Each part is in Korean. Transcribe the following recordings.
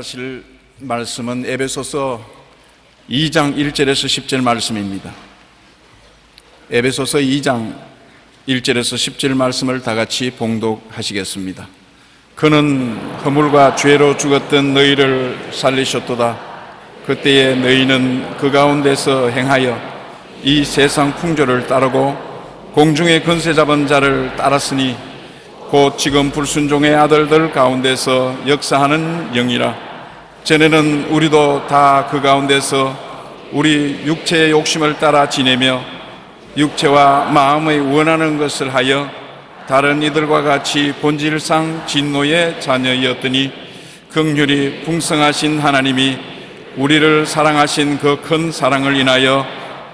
하실 말씀은 에베소서 2장 1절에서 10절 말씀입니다. 에베소서 2장 1절에서 10절 말씀을 다 같이 봉독하시겠습니다. 그는 허물과 죄로 죽었던 너희를 살리셨도다. 그때에 너희는 그 가운데서 행하여 이 세상 풍조를 따르고 공중의 권세 잡은 자를 따랐으니 곧 지금 불순종의 아들들 가운데서 역사하는 영이라. 전에는 우리도 다 그 가운데서 우리 육체의 욕심을 따라 지내며 육체와 마음의 원하는 것을 하여 다른 이들과 같이 본질상 진노의 자녀였더니 긍휼히 풍성하신 하나님이 우리를 사랑하신 그 큰 사랑을 인하여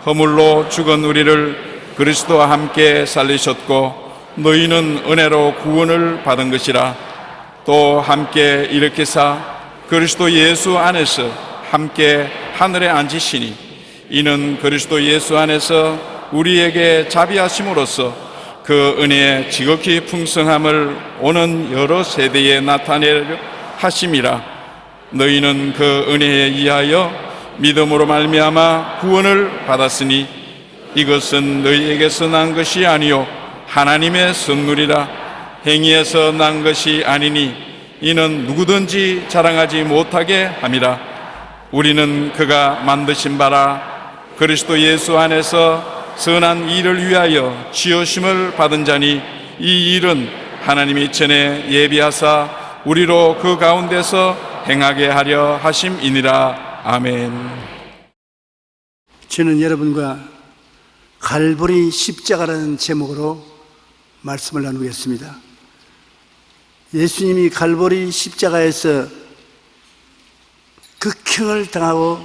허물로 죽은 우리를 그리스도와 함께 살리셨고 너희는 은혜로 구원을 받은 것이라. 또 함께 일으키사 그리스도 예수 안에서 함께 하늘에 앉으시니 이는 그리스도 예수 안에서 우리에게 자비하심으로써 그 은혜의 지극히 풍성함을 오는 여러 세대에 나타내려 하심이라. 너희는 그 은혜에 의하여 믿음으로 말미암아 구원을 받았으니 이것은 너희에게서 난 것이 아니요 하나님의 선물이라. 행위에서 난 것이 아니니 이는 누구든지 자랑하지 못하게 함이라. 우리는 그가 만드신 바라 그리스도 예수 안에서 선한 일을 위하여 지으심을 받은 자니 이 일은 하나님이 전에 예비하사 우리로 그 가운데서 행하게 하려 하심이니라. 아멘. 저는 여러분과 갈보리 십자가라는 제목으로 말씀을 나누겠습니다. 예수님이 갈보리 십자가에서 극형을 당하고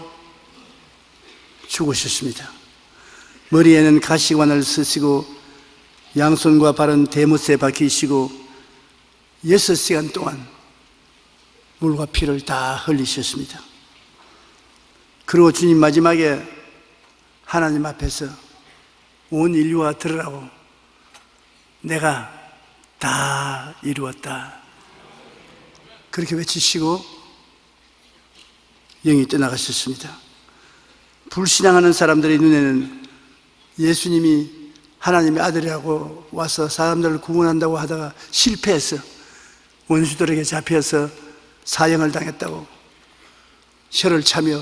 죽으셨습니다. 머리에는 가시관을 쓰시고 양손과 발은 대못에 박히시고 6시간 동안 물과 피를 다 흘리셨습니다. 그리고 주님 마지막에 하나님 앞에서 온 인류가 들으라고 내가 다 이루었다 그렇게 외치시고 영이 떠나가셨습니다. 불신앙하는 사람들의 눈에는 예수님이 하나님의 아들이라고 와서 사람들을 구원한다고 하다가 실패해서 원수들에게 잡혀서 사형을 당했다고 혀를 차며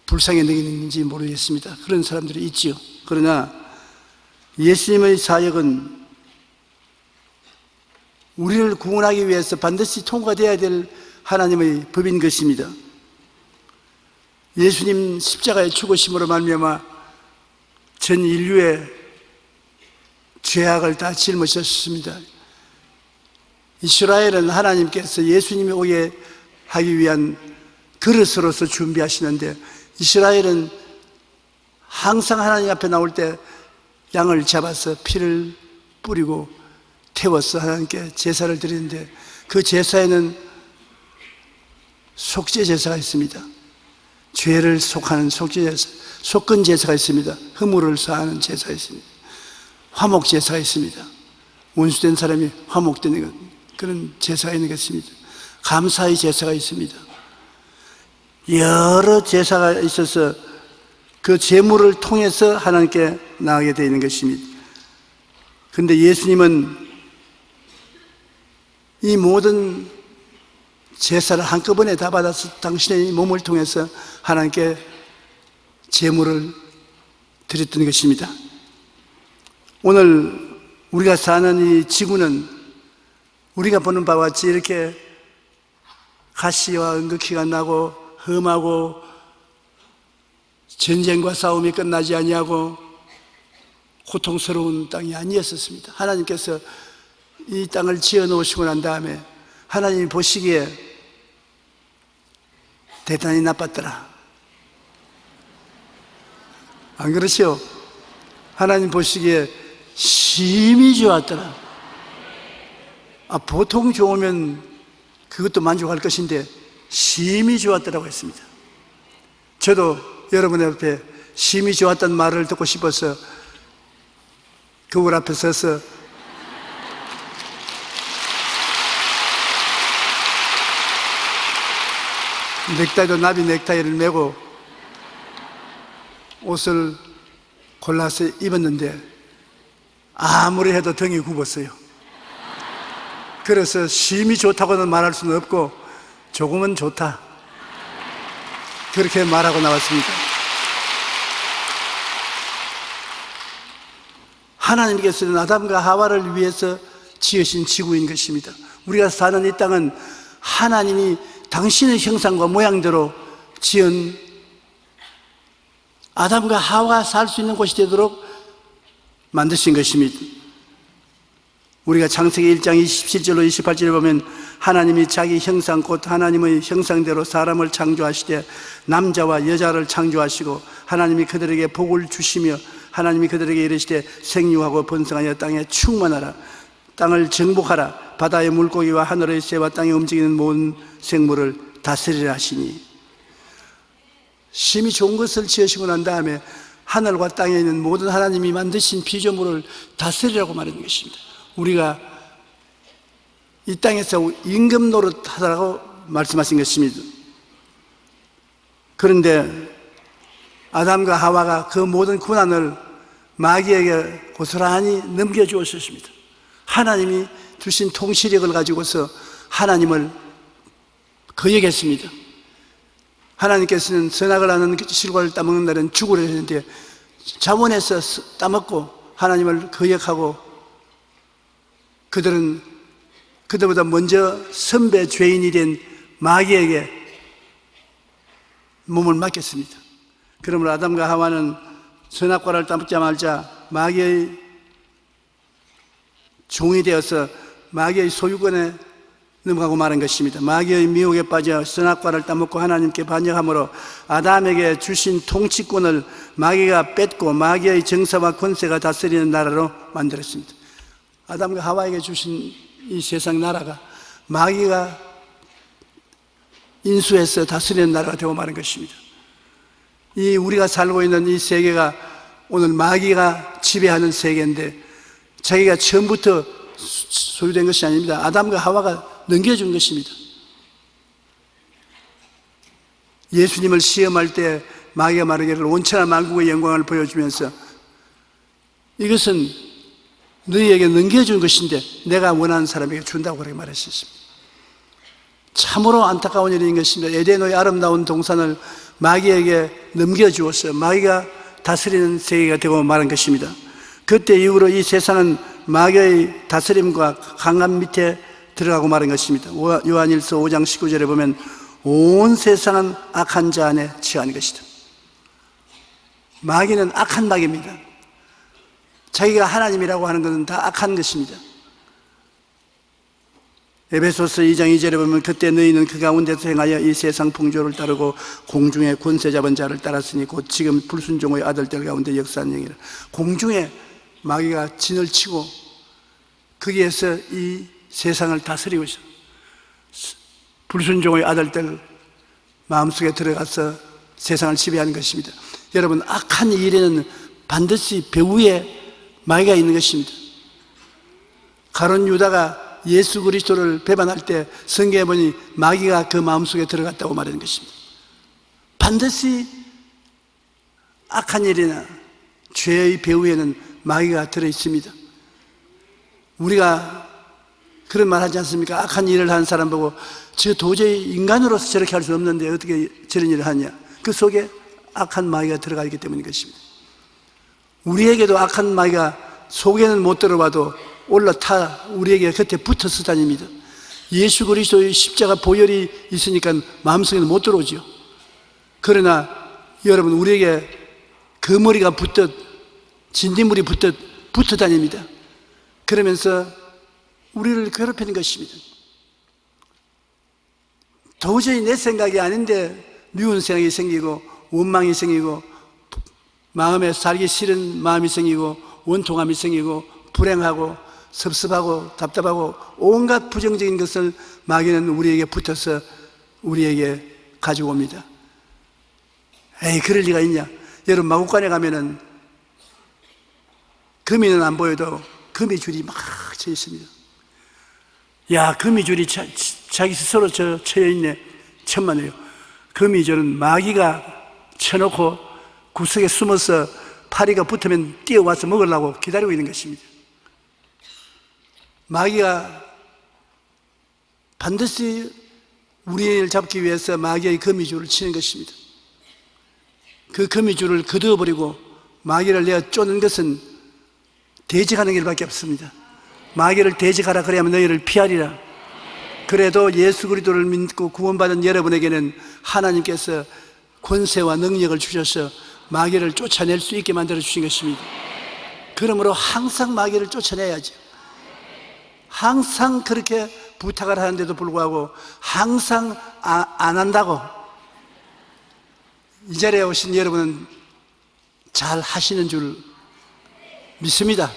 불쌍히 여기는지 모르겠습니다. 그런 사람들이 있지요. 그러나 예수님의 사역은 우리를 구원하기 위해서 반드시 통과되어야 될 하나님의 법인 것입니다. 예수님 십자가의 죽으심으로 말미암아 전 인류의 죄악을 다 짊으셨습니다. 이스라엘은 하나님께서 예수님이 오게 하기 위한 그릇으로서 준비하시는데 이스라엘은 항상 하나님 앞에 나올 때 양을 잡아서 피를 뿌리고 태워서 하나님께 제사를 드리는데 그 제사에는 속죄 제사가 있습니다. 죄를 속하는 속죄 제사, 속건 제사가 있습니다. 허물을 사하는 제사가 있습니다. 화목 제사가 있습니다. 원수된 사람이 화목되는 그런 제사가 있는 것입니다. 감사의 제사가 있습니다. 여러 제사가 있어서 그 제물을 통해서 하나님께 나가게 되어 있는 것입니다. 그런데 예수님은 이 모든 제사를 한꺼번에 다 받아서 당신의 몸을 통해서 하나님께 제물을 드렸던 것입니다. 오늘 우리가 사는 이 지구는 우리가 보는 바와 같이 이렇게 가시와 은극히가 나고 험하고 전쟁과 싸움이 끝나지 아니하고 고통스러운 땅이 아니었습니다. 하나님께서 이 땅을 지어 놓으시고 난 다음에 하나님이 보시기에 대단히 나빴더라. 안 그렇죠? 하나님 보시기에 심히 좋았더라. 보통 좋으면 그것도 만족할 것인데 심히 좋았더라고 했습니다. 저도 여러분의 앞에 심히 좋았다는 말을 듣고 싶어서 거울 앞에 서서 넥타이도 나비 넥타이를 메고 옷을 골라서 입었는데 아무리 해도 등이 굽었어요. 그래서 심히 좋다고는 말할 수는 없고 조금은 좋다, 그렇게 말하고 나왔습니다. 하나님께서는 아담과 하와를 위해서 지으신 지구인 것입니다. 우리가 사는 이 땅은 하나님이 당신의 형상과 모양대로 지은 아담과 하와가 살 수 있는 곳이 되도록 만드신 것입니다. 우리가 창세기 1장 27절로 28절에 보면 하나님이 자기 형상 곧 하나님의 형상대로 사람을 창조하시되 남자와 여자를 창조하시고 하나님이 그들에게 복을 주시며 하나님이 그들에게 이르시되 생육하고 번성하여 땅에 충만하라, 땅을 정복하라, 바다의 물고기와 하늘의 새와 땅에 움직이는 모든 생물을 다스리라 하시니, 심히 좋은 것을 지으시고 난 다음에 하늘과 땅에 있는 모든 하나님이 만드신 피조물을 다스리라고 말하는 것입니다. 우리가 이 땅에서 임금 노릇하라고 말씀하신 것입니다. 그런데 아담과 하와가 그 모든 고난을 마귀에게 고스란히 넘겨주었습니다. 하나님이 주신 통치력을 가지고서 하나님을 거역했습니다. 하나님께서는 선악을 하는 실과를 따먹는 날은 죽으려 했는데 자원해서 따먹고 하나님을 거역하고 그들은 그들보다 먼저 선배 죄인이 된 마귀에게 몸을 맡겼습니다. 그러므로 아담과 하와는 선악과를 따먹자마자 마귀의 종이 되어서 마귀의 소유권에 넘어가고 말한 것입니다. 마귀의 미혹에 빠져 선악과를 따먹고 하나님께 반역함으로 아담에게 주신 통치권을 마귀가 뺏고 마귀의 정사와 권세가 다스리는 나라로 만들었습니다. 아담과 하와에게 주신 이 세상 나라가 마귀가 인수해서 다스리는 나라가 되고 마는 것입니다. 이 우리가 살고 있는 이 세계가 오늘 마귀가 지배하는 세계인데 자기가 처음부터 소유된 것이 아닙니다. 아담과 하와가 넘겨준 것입니다. 예수님을 시험할 때 마귀가 말하기를 온천한 만국의 영광을 보여주면서 이것은 너희에게 넘겨준 것인데 내가 원하는 사람에게 준다고 그렇게 말했습니다. 참으로 안타까운 일인 것입니다. 에덴의 아름다운 동산을 마귀에게 넘겨주었어요. 마귀가 다스리는 세계가 되고 말한 것입니다. 그때 이후로 이 세상은 마귀의 다스림과 강압 밑에 들어가고 말한 것입니다. 요한일서 5장 19절에 보면 온 세상은 악한 자 안에 처한 것이다. 마귀는 악한 마귀입니다. 자기가 하나님이라고 하는 것은 다 악한 것입니다. 에베소서 2장 2절에 보면 그때 너희는 그 가운데서 행하여 이 세상 풍조를 따르고 공중의 권세 잡은 자를 따랐으니 곧 지금 불순종의 아들들 가운데 역사하는 영이라. 공중에 마귀가 진을 치고 거기에서 이 세상을 다스리고 있어. 불순종의 아들들 마음속에 들어가서 세상을 지배하는 것입니다. 여러분, 악한 일에는 반드시 배후에 마귀가 있는 것입니다. 가룟 유다가 예수 그리스도를 배반할 때 성경에 보니 마귀가 그 마음속에 들어갔다고 말하는 것입니다. 반드시 악한 일이나 죄의 배후에는 마귀가 들어있습니다. 우리가 그런 말 하지 않습니까? 악한 일을 하는 사람 보고 저 도저히 인간으로서 저렇게 할 수 없는데 어떻게 저런 일을 하냐? 그 속에 악한 마귀가 들어가 있기 때문인 것입니다. 우리에게도 악한 마귀가 속에는 못 들어봐도 올라타 우리에게 곁에 붙어서 다닙니다. 예수 그리스도의 십자가 보혈이 있으니까 마음속에는 못 들어오죠. 그러나 여러분, 우리에게 그 머리가 붙듯 진딧물이 붙듯 붙어 다닙니다. 그러면서 우리를 괴롭히는 것입니다. 도저히 내 생각이 아닌데 미운 생각이 생기고 원망이 생기고 마음에 살기 싫은 마음이 생기고 원통함이 생기고 불행하고 섭섭하고 답답하고 온갖 부정적인 것을 마귀는 우리에게 붙어서 우리에게 가지고 옵니다. 에이, 그럴 리가 있냐? 여러분, 마구간에 가면은 거미는 안 보여도 거미줄이 막 쳐 있습니다. 야, 거미줄이 자기 스스로 쳐여 있네. 천만에요. 거미줄은 마귀가 쳐놓고 구석에 숨어서 파리가 붙으면 뛰어와서 먹으려고 기다리고 있는 것입니다. 마귀가 반드시 우리를 잡기 위해서 마귀의 거미줄을 치는 것입니다. 그 거미줄을 거두어버리고 마귀를 내어 쫓는 것은 대적하는 길밖에 없습니다. 마귀를 대적하라 그래야만 너희를 피하리라. 그래도 예수 그리스도를 믿고 구원받은 여러분에게는 하나님께서 권세와 능력을 주셔서 마귀를 쫓아낼 수 있게 만들어 주신 것입니다. 그러므로 항상 마귀를 쫓아내야죠. 항상 그렇게 부탁을 하는데도 불구하고 항상 안 한다고, 이 자리에 오신 여러분은 잘 하시는 줄 믿습니다.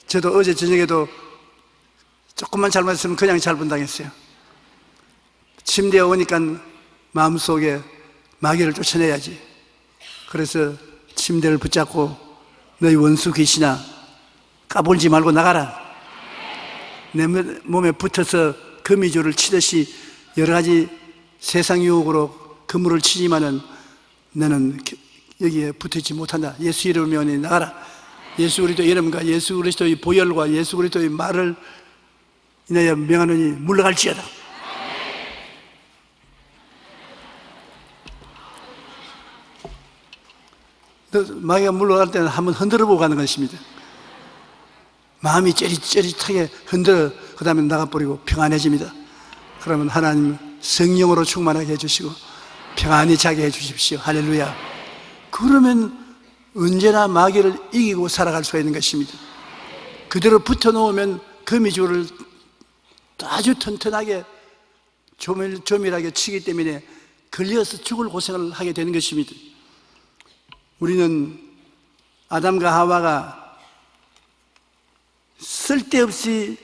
저도 어제 저녁에도 조금만 잘못했으면 그냥 잘분당했어요. 침대에 오니까 마음속에 마귀를 쫓아내야지. 그래서 침대를 붙잡고 너희 원수 귀신아 까불지 말고 나가라. 내 몸에 붙어서 거미줄을 치듯이 여러 가지 세상 유혹으로 그물을 치지만은 너는 여기에 붙어있지 못한다. 예수 이름으로 나가라. 예수 그리스도 이름과 예수 그리스도의 보혈과 예수 그리스도의 말을 인하여 명하노니 물러갈지어다. 마귀가 물러갈 때는 한번 흔들어 보고 가는 것입니다. 마음이 쩌릿쩌릿하게 흔들어 그 다음에 나가버리고 평안해집니다. 그러면 하나님 성령으로 충만하게 해주시고 평안히 자게 해주십시오. 할렐루야. 그러면 언제나 마귀를 이기고 살아갈 수가 있는 것입니다. 그대로 붙여놓으면 거미줄을 아주 튼튼하게 조밀하게 치기 때문에 걸려서 죽을 고생을 하게 되는 것입니다. 우리는 아담과 하와가 쓸데없이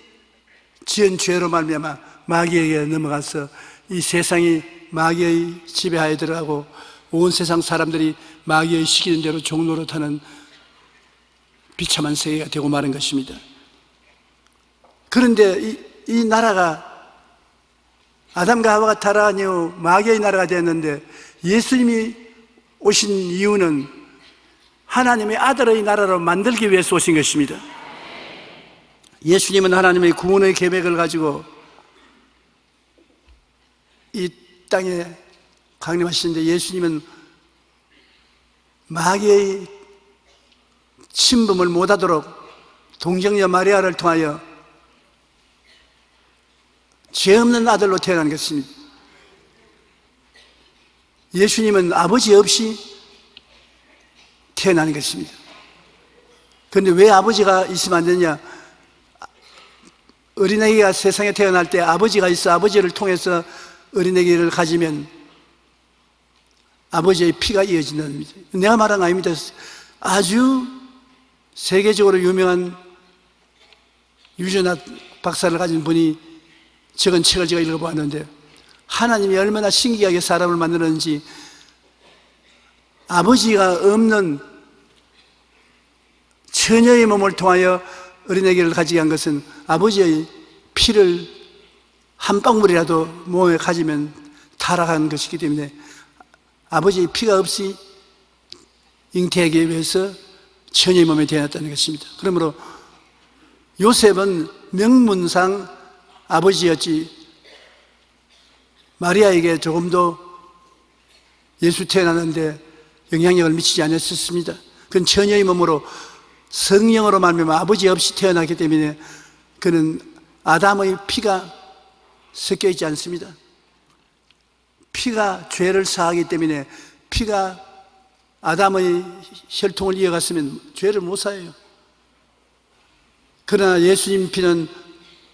지은 죄로 말미암아 마귀에게 넘어가서 이 세상이 마귀의 지배하에 들어가고 온 세상 사람들이 마귀의 시키는 대로 종노릇하는 비참한 세계가 되고 마는 것입니다. 그런데 이 나라가 아담과 하와가 타락한 이후 마귀의 나라가 되었는데 예수님이 오신 이유는 하나님의 아들의 나라로 만들기 위해서 오신 것입니다. 예수님은 하나님의 구원의 계획을 가지고 이 땅에 강림하시는데 예수님은 마귀의 침범을 못하도록 동정녀 마리아를 통하여 죄 없는 아들로 태어난 것입니다. 예수님은 아버지 없이 태어난 것입니다. 그런데 왜 아버지가 있으면 안 되냐? 어린아이가 세상에 태어날 때 아버지가 있어 아버지를 통해서 어린아이를 가지면 아버지의 피가 이어진다는 겁니다. 내가 말한 거 아닙니다. 아주 세계적으로 유명한 유전학 박사를 가진 분이 적은 책을 제가 읽어보았는데 하나님이 얼마나 신기하게 사람을 만드는지, 아버지가 없는 처녀의 몸을 통하여 어린아이를 가지게 한 것은 아버지의 피를 한 방울이라도 몸에 가지면 타락한 것이기 때문에 아버지의 피가 없이 잉태하기 위해서 처녀의 몸에 태어났다는 것입니다. 그러므로 요셉은 명문상 아버지였지 마리아에게 조금도 예수 태어나는데 영향력을 미치지 않았었습니다. 그건 처녀의 몸으로 성령으로 말미암아 아버지 없이 태어났기 때문에 그는 아담의 피가 섞여 있지 않습니다. 피가 죄를 사하기 때문에 피가 아담의 혈통을 이어갔으면 죄를 못 사해요. 그러나 예수님 피는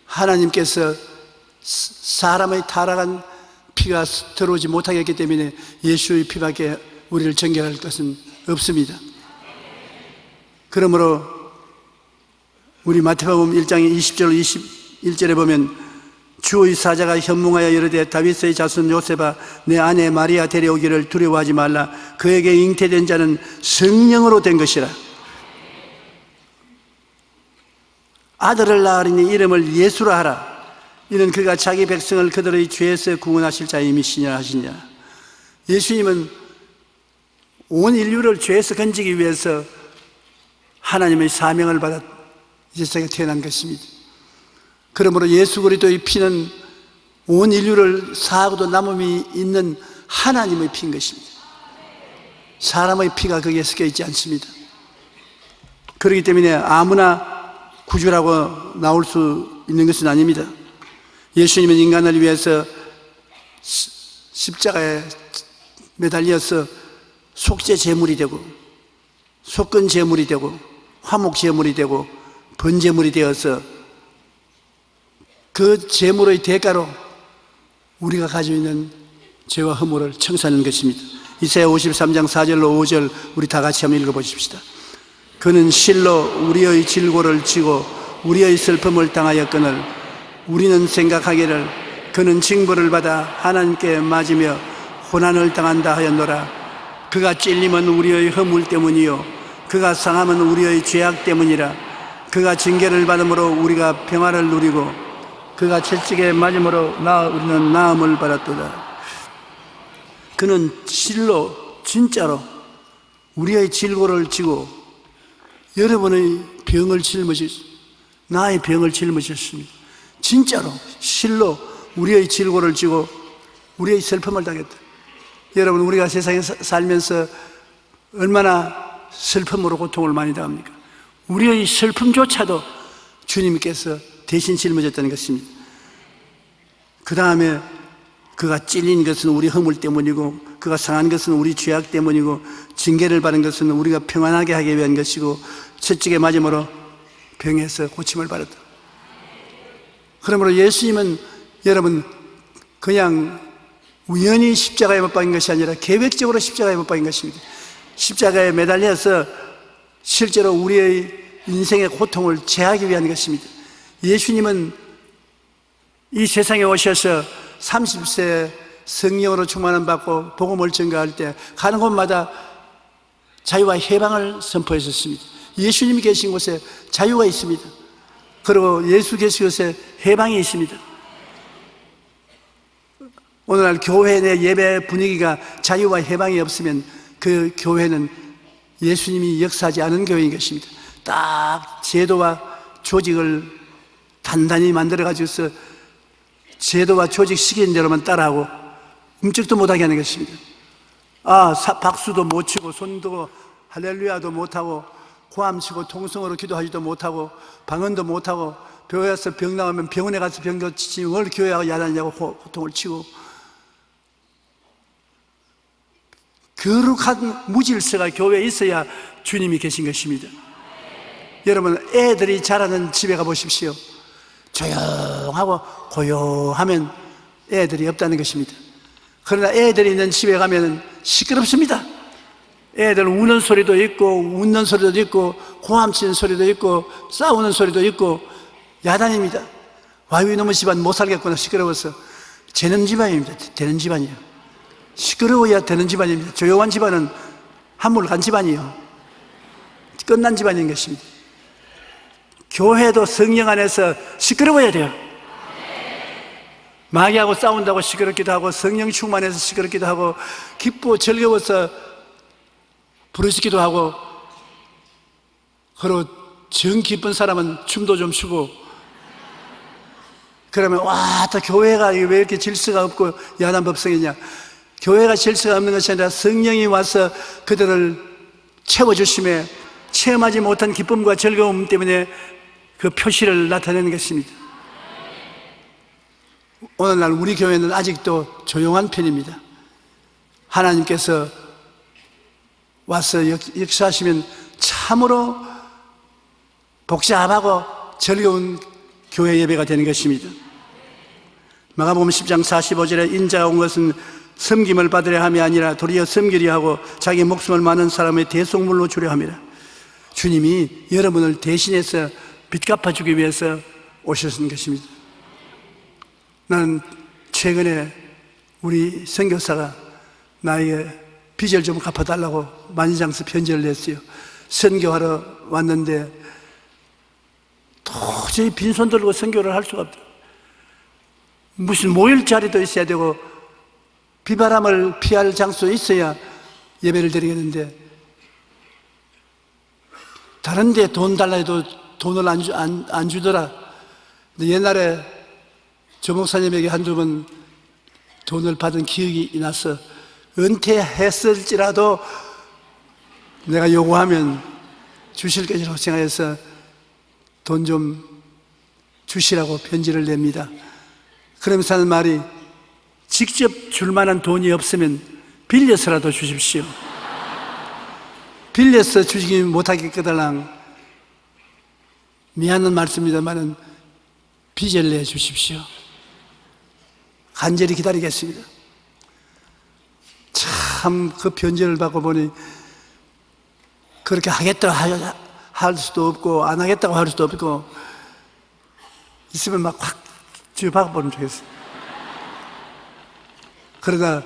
하나님께서 사람의 타락한 피가 들어오지 못하게 했기 때문에 예수의 피밖에 우리를 정결할 것은 없습니다. 그러므로 우리 마태복음 1장 20절 21절에 보면 주의 사자가 현몽하여 이르되 다윗의 자손 요셉아 내 아내 마리아 데려오기를 두려워하지 말라. 그에게 잉태된 자는 성령으로 된 것이라. 아들을 낳으리니 이름을 예수라 하라. 이는 그가 자기 백성을 그들의 죄에서 구원하실 자임이시냐 하시냐. 예수님은 온 인류를 죄에서 건지기 위해서 하나님의 사명을 받아 이 세상에 태어난 것입니다. 그러므로 예수 그리스도의 피는 온 인류를 사하고도 남음이 있는 하나님의 피인 것입니다. 사람의 피가 거기에 섞여 있지 않습니다. 그렇기 때문에 아무나 구주라고 나올 수 있는 것은 아닙니다. 예수님은 인간을 위해서 십자가에 매달려서 속죄 제물이 되고 속건 제물이 되고 화목 제물이 되고 번제물이 되어서 그 제물의 대가로 우리가 가지고 있는 죄와 허물을 청소하는 것입니다. 이사야 53장 4절로 5절 우리 다 같이 한번 읽어보십시다. 그는 실로 우리의 질고를 지고 우리의 슬픔을 당하였거늘 우리는 생각하기를 그는 징벌을 받아 하나님께 맞으며 고난을 당한다 하였노라. 그가 찔림은 우리의 허물 때문이요 그가 상함은 우리의 죄악 때문이라. 그가 징계를 받음으로 우리가 평화를 누리고 그가 채찍에 맞음으로 우리는 나음을 받았도다. 그는 실로 진짜로 우리의 질고를 지고 여러분의 병을 짊어지셨습니다. 나의 병을 짊어지셨습니다. 진짜로 실로 우리의 질고를 지고 우리의 슬픔을 당했다. 여러분, 우리가 세상에 살면서 얼마나 슬픔으로 고통을 많이 당합니까? 우리의 슬픔조차도 주님께서 대신 짊어졌다는 것입니다. 그 다음에 그가 찔린 것은 우리 허물 때문이고 그가 상한 것은 우리 죄악 때문이고 징계를 받은 것은 우리가 평안하게 하기 위한 것이고 채찍에 맞음으로 병에서 고침을 받았다. 그러므로 예수님은 여러분 그냥 우연히 십자가에 못 박힌 것이 아니라 계획적으로 십자가에 못 박힌 것입니다. 십자가에 매달려서 실제로 우리의 인생의 고통을 제하기 위한 것입니다. 예수님은 이 세상에 오셔서 30세 성령으로 충만함 받고 복음을 전가할 때 가는 곳마다 자유와 해방을 선포했었습니다. 예수님이 계신 곳에 자유가 있습니다. 그리고 예수 계신 곳에 해방이 있습니다. 오늘날 교회 내 예배 분위기가 자유와 해방이 없으면 그 교회는 예수님이 역사하지 않은 교회인 것입니다. 딱 제도와 조직을 단단히 만들어가지고서 제도와 조직 시키는 대로만 따라하고 움직도 못하게 하는 것입니다. 박수도 못 치고 손도 할렐루야도 못하고 고함 치고 통성으로 기도하지도 못하고 방언도 못하고 교회에서 병 나오면 병원에 가서 병 고치지 뭘 교회하고 야단이냐고 호통을 치고 거룩한 무질서가 교회에 있어야 주님이 계신 것입니다. 여러분, 애들이 자라는 집에 가보십시오. 조용하고 고요하면 애들이 없다는 것입니다. 그러나 애들이 있는 집에 가면 시끄럽습니다. 애들 우는 소리도 있고 웃는 소리도 있고 고함치는 소리도 있고 싸우는 소리도 있고 야단입니다. 와유 이놈의 집안 못 살겠구나. 시끄러워서. 되는 집안입니다. 되는 집안이에요. 시끄러워야 되는 집안입니다. 조용한 집안은 한물 간 집안이에요. 끝난 집안인 것입니다. 교회도 성령 안에서 시끄러워야 돼요. 마귀하고 싸운다고 시끄럽기도 하고 성령 충만해서 시끄럽기도 하고 기쁘고 즐거워서 부르짖기도 하고 그리고 정 기쁜 사람은 춤도 좀 추고 그러면 와, 또 교회가 왜 이렇게 질서가 없고 야단 법석이냐. 교회가 질서가 없는 것이 아니라 성령이 와서 그들을 채워주심에 체험하지 못한 기쁨과 즐거움 때문에 그 표시를 나타내는 것입니다. 오늘날 우리 교회는 아직도 조용한 편입니다. 하나님께서 와서 역사하시면 참으로 복잡하고 즐거운 교회 예배가 되는 것입니다. 마가복음 10장 45절에 인자가 온 것은 섬김을 받으려 함이 아니라 도리어 섬기려 하고 자기 목숨을 많은 사람의 대속물로 주려 함이라. 주님이 여러분을 대신해서 빚 갚아주기 위해서 오셨는 것입니다. 나는 최근에 우리 선교사가 나에게 빚을 좀 갚아달라고 만장서 편지를 냈어요. 선교하러 왔는데 도저히 빈손 들고 선교를 할 수가 없다. 무슨 모일 자리도 있어야 되고 비바람을 피할 장소 있어야 예배를 드리겠는데, 다른 데 돈 달라 해도 돈을 안 주더라. 근데 옛날에 조 목사님에게 한두 번 돈을 받은 기억이 나서 은퇴했을지라도 내가 요구하면 주실 것이라고 생각해서 돈 좀 주시라고 편지를 냅니다. 그러면서 하는 말이, 직접 줄 만한 돈이 없으면 빌려서라도 주십시오. 빌려서 주시기 못하겠거들랑 미안한 말씀입니다만은 빚을 내 주십시오. 간절히 기다리겠습니다. 참 그 편지를 받고 보니 그렇게 하겠다고 할 수도 없고 안 하겠다고 할 수도 없고, 있으면 막 확 쥐어박아버리면 좋겠어요. 그러다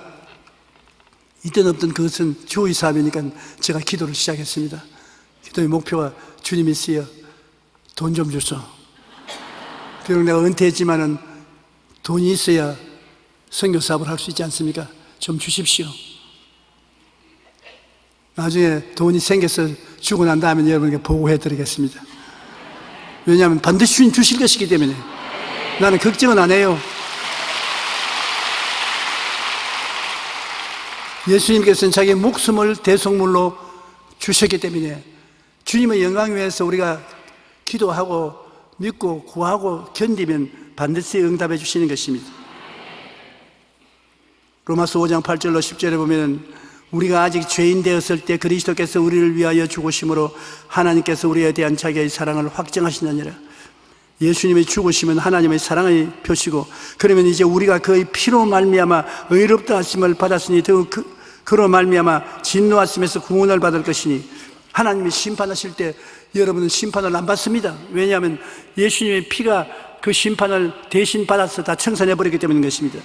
있든 없든 그것은 주의 사업이니까 제가 기도를 시작했습니다. 기도의 목표가, 주님 있어요, 돈 좀 주소. 비록 내가 은퇴했지만은 돈이 있어야 선교 사업을 할 수 있지 않습니까? 좀 주십시오. 나중에 돈이 생겨서 주고 난 다음에 여러분에게 보고해 드리겠습니다. 왜냐하면 반드시 주님 주실 것이기 때문에 나는 걱정은 안 해요. 예수님께서는 자기의 목숨을 대속물로 주셨기 때문에 주님의 영광 위해서 우리가 기도하고 믿고 구하고 견디면 반드시 응답해 주시는 것입니다. 로마서 5장 8절로 10절에 보면, 우리가 아직 죄인 되었을 때 그리스도께서 우리를 위하여 죽으심으로 하나님께서 우리에 대한 자기의 사랑을 확증하시느니라. 예수님의 죽으심은 하나님의 사랑의 표시고, 그러면 이제 우리가 그의 피로 말미암아 의롭다 하심을 받았으니 더욱 그로 말미암아 진노하심에서 구원을 받을 것이니, 하나님이 심판하실 때 여러분은 심판을 안 받습니다. 왜냐하면 예수님의 피가 그 심판을 대신 받아서 다 청산해버렸기 때문인 것입니다.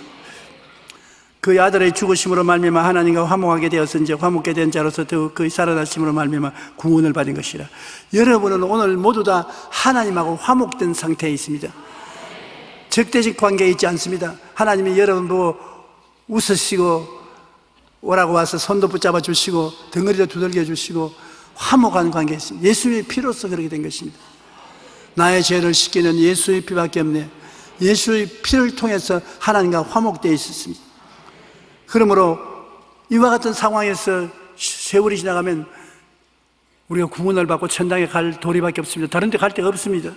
그의 아들의 죽으심으로 말미암아 하나님과 화목하게 되었은지 화목게 된 자로서 더욱 그의 살아나심으로 말미암아 구원을 받은 것이라. 여러분은 오늘 모두 다 하나님하고 화목된 상태에 있습니다. 적대적 관계에 있지 않습니다. 하나님이 여러분 보고 웃으시고 오라고 와서 손도 붙잡아 주시고 덩어리도 두들겨 주시고 화목한 관계에 있습니다. 예수의 피로서 그렇게 된 것입니다. 나의 죄를 씻기는 예수의 피밖에 없네. 예수의 피를 통해서 하나님과 화목되어 있었습니다. 그러므로 이와 같은 상황에서 세월이 지나가면 우리가 구원을 받고 천당에 갈 도리밖에 없습니다. 다른 데 갈 데가 없습니다.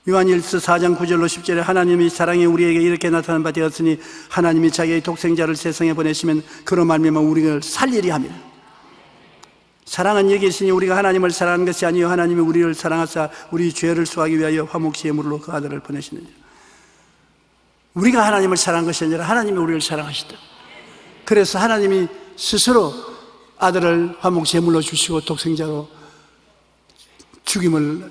요한일서 4장 9절로 10절에, 하나님이 사랑이 우리에게 이렇게 나타난 바 되었으니 하나님이 자기의 독생자를 세상에 보내시면 그로 말미암아 우리를 살리려 함이라. 사랑은 여기 있으니 우리가 하나님을 사랑하는 것이 아니요 하나님이 우리를 사랑하사 우리 죄를 수하기 위하여 화목시 예물로 그 아들을 보내시느니라. 우리가 하나님을 사랑한 것이 아니라 하나님이 우리를 사랑하시다. 그래서 하나님이 스스로 아들을 화목 제물로 주시고 독생자로 죽임을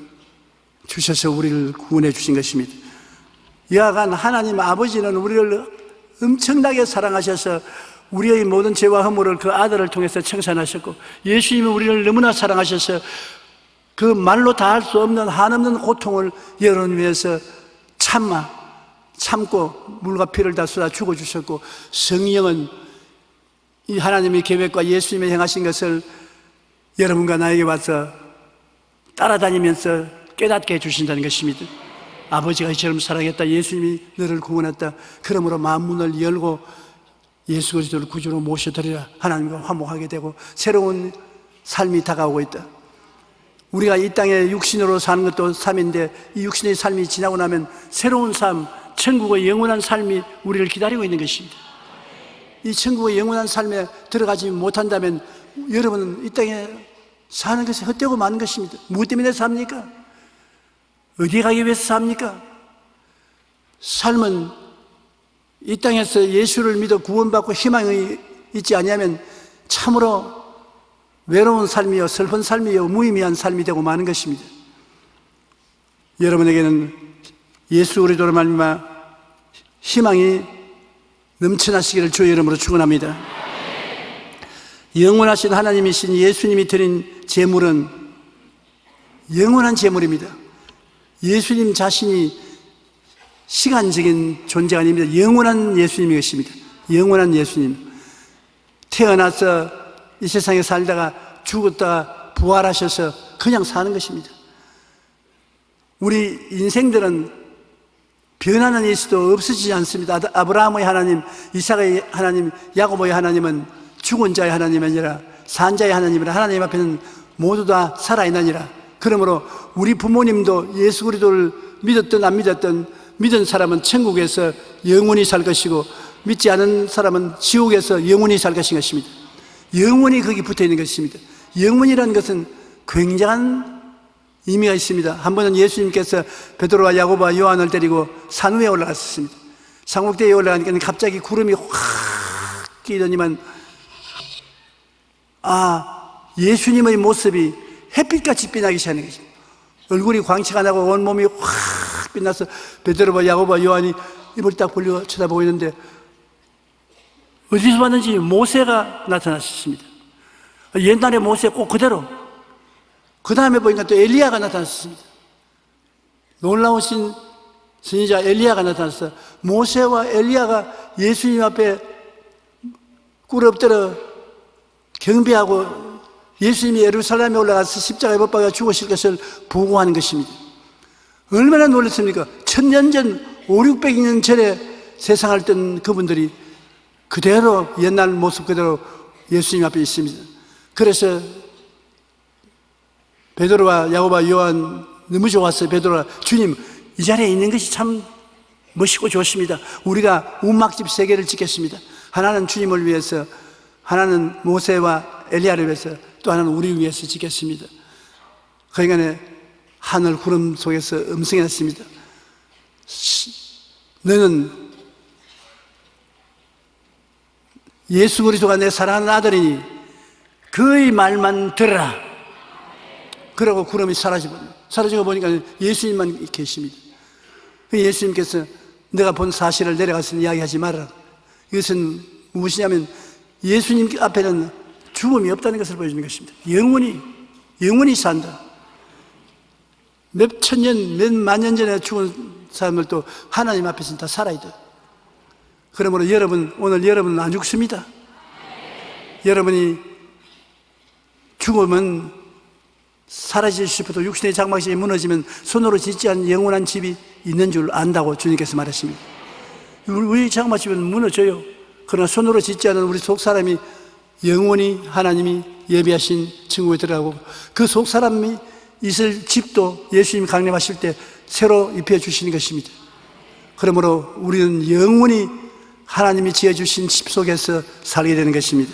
주셔서 우리를 구원해 주신 것입니다. 여하간 하나님 아버지는 우리를 엄청나게 사랑하셔서 우리의 모든 죄와 허물을 그 아들을 통해서 청산하셨고, 예수님이 우리를 너무나 사랑하셔서 그 말로 다 할 수 없는 한없는 고통을 여러분 위해서 참고 물과 피를 다 쏟아 죽어주셨고, 성령은 이 하나님의 계획과 예수님이 행하신 것을 여러분과 나에게 와서 따라다니면서 깨닫게 해주신다는 것입니다. 아버지가 이처럼 사랑했다, 예수님이 너를 구원했다, 그러므로 마음문을 열고 예수 그리스도를 구주로 모셔드리라. 하나님과 화목하게 되고 새로운 삶이 다가오고 있다. 우리가 이 땅에 육신으로 사는 것도 삶인데, 이 육신의 삶이 지나고 나면 새로운 삶, 천국의 영원한 삶이 우리를 기다리고 있는 것입니다. 이 천국의 영원한 삶에 들어가지 못한다면 여러분은 이 땅에 사는 것이 헛되고 많은 것입니다. 무엇 때문에 삽니까? 어디에 가기 위해서 삽니까? 삶은 이 땅에서 예수를 믿어 구원받고 희망이 있지 않으면 참으로 외로운 삶이요, 슬픈 삶이요, 무의미한 삶이 되고 마는 것입니다. 여러분에게는 예수 그리스도로 말미암아 희망이 넘쳐나시기를 주의 이름으로 축원합니다. 영원하신 하나님이신 예수님이 드린 제물은 영원한 제물입니다. 예수님 자신이 시간적인 존재가 아닙니다. 영원한 예수님이 것입니다. 영원한 예수님. 태어나서 이 세상에 살다가 죽었다가 부활하셔서 그냥 사는 것입니다. 우리 인생들은 변하는 예수도 없어지지 않습니다. 아브라함의 하나님, 이삭의 하나님, 야고보의 하나님은 죽은 자의 하나님이 아니라 산 자의 하나님이라 하나님 앞에는 모두 다 살아있느니라. 그러므로 우리 부모님도 예수 그리스도를 믿었든 안 믿었든 믿은 사람은 천국에서 영원히 살 것이고 믿지 않은 사람은 지옥에서 영원히 살 것입니다. 영원히 거기 붙어 있는 것입니다. 영원이라는 것은 굉장한 의미가 있습니다. 한 번은 예수님께서 베드로와 야고보와 요한을 데리고 산 위에 올라갔었습니다. 상국대에 올라가니까 갑자기 구름이 확 끼더니만 예수님의 모습이 햇빛같이 빛나기 시작하는 것입니다. 얼굴이 광채가 나고 온몸이 확 빛나서 베드로와 야고보와 요한이 입을 딱 벌리고 쳐다보고 있는데 어디서 봤는지 모세가 나타났습니다. 옛날에 모세 꼭 그대로. 그 다음에 보니까 또 엘리야가 나타났습니다. 놀라우신 선지자 엘리야가 나타났어요. 모세와 엘리야가 예수님 앞에 꿇어 엎드려 경배하고 예수님이 예루살렘에 올라가서 십자가에 못 박아 죽으실 것을 보고하는 것입니다. 얼마나 놀랐습니까? 1000년 전, 500~600년 전에 세상을 뜬 그분들이 그대로 옛날 모습 그대로 예수님 앞에 있습니다. 그래서 베드로와 야고보와 요한 너무 좋았어요. 베드로가 주님 이 자리에 있는 것이 참 멋있고 좋습니다. 우리가 운막집 3개를 짓겠습니다. 하나는 주님을 위해서, 하나는 모세와 엘리야를 위해서, 또 하나는 우리 위해서 짓겠습니다. 그러니까 하늘 구름 속에서 음성이 났습니다. 너는 예수 그리스도가 내 사랑하는 아들이니 그의 말만 들으라. 그러고 구름이 사라지고 보니까 예수님만 계십니다. 예수님께서 내가 본 사실을 내려가서 이야기하지 말아라. 이것은 무엇이냐면 예수님 앞에는 죽음이 없다는 것을 보여주는 것입니다. 영원히 산다. 몇 천년, 몇 만년 전에 죽은 사람들도 하나님 앞에서는 다 살아있다. 그러므로 오늘 여러분은 안 죽습니다. 여러분이 죽으면 사라질 싶어도 육신의 장막이 무너지면 손으로 짓지 않은 영원한 집이 있는 줄 안다고 주님께서 말했습니다. 우리 장막집은 무너져요. 그러나 손으로 짓지 않은 우리 속 사람이 영원히 하나님이 예비하신 천국에 들어가고 그 속 사람이 있을 집도 예수님이 강림하실 때 새로 입혀주시는 것입니다. 그러므로 우리는 영원히 하나님이 지어주신 집 속에서 살게 되는 것입니다.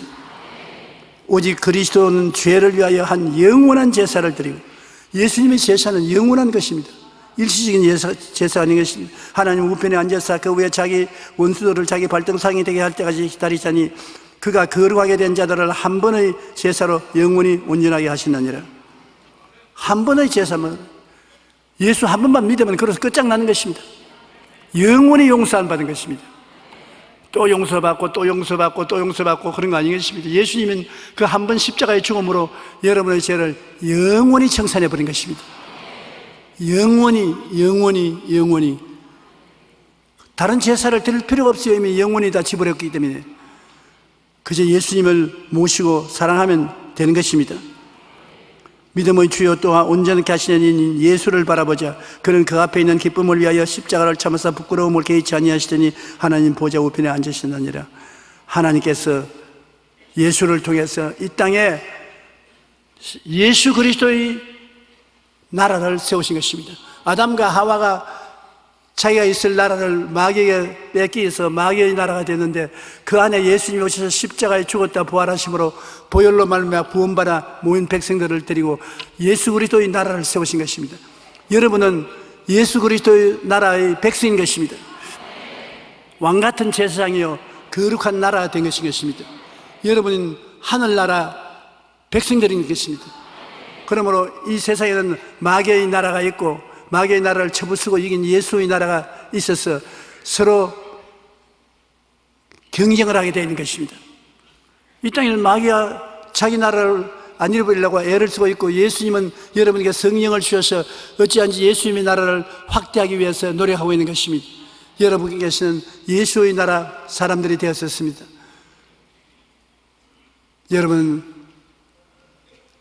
오직 그리스도는 죄를 위하여 한 영원한 제사를 드리고 예수님의 제사는 영원한 것입니다. 일시적인 제사가 아닌 것입니다. 하나님 우편에 앉아서 그 위에 자기 원수들을 자기 발등상이 되게 할 때까지 기다리자니 그가 거룩하게 된 자들을 한 번의 제사로 영원히 온전하게 하시느니라. 한 번의 제사면 예수 한 번만 믿으면 그래서 끝장나는 것입니다. 영원히 용서 안 받은 것입니다. 또 용서받고 또 용서받고 또 용서받고 그런 거 아니겠습니까? 예수님은 그 한 번 십자가의 죽음으로 여러분의 죄를 영원히 청산해 버린 것입니다. 영원히 다른 제사를 드릴 필요가 없어요. 이미 영원히 다 지불했기 때문에 그저 예수님을 모시고 사랑하면 되는 것입니다. 믿음의 주여 또한 온전케 하시는 이인 예수를 바라보자. 그는 그 앞에 있는 기쁨을 위하여 십자가를 참으사 부끄러움을 개의치 아니하시더니 하나님 보좌 우편에 앉으시느니라. 하나님께서 예수를 통해서 이 땅에 예수 그리스도의 나라를 세우신 것입니다. 아담과 하와가 자기가 있을 나라를 마귀에게 뺏기해서 마귀의 나라가 됐는데 그 안에 예수님이 오셔서 십자가에 죽었다 부활하심으로 보혈로 말미암아 구원받아 모인 백성들을 데리고 예수 그리스도의 나라를 세우신 것입니다. 여러분은 예수 그리스도의 나라의 백성인 것입니다. 왕같은 제사장이요 거룩한 나라가 된 것인 것입니다. 여러분은 하늘나라 백성들인 것입니다. 그러므로 이 세상에는 마귀의 나라가 있고 마귀의 나라를 쳐부수고 이긴 예수의 나라가 있어서 서로 경쟁을 하게 되어 있는 것입니다. 이 땅에는 마귀가 자기 나라를 안 잃어버리려고 애를 쓰고 있고 예수님은 여러분에게 성령을 주셔서 어찌한지 예수님의 나라를 확대하기 위해서 노력하고 있는 것입니다. 여러분께 계시는 예수의 나라 사람들이 되었었습니다. 여러분,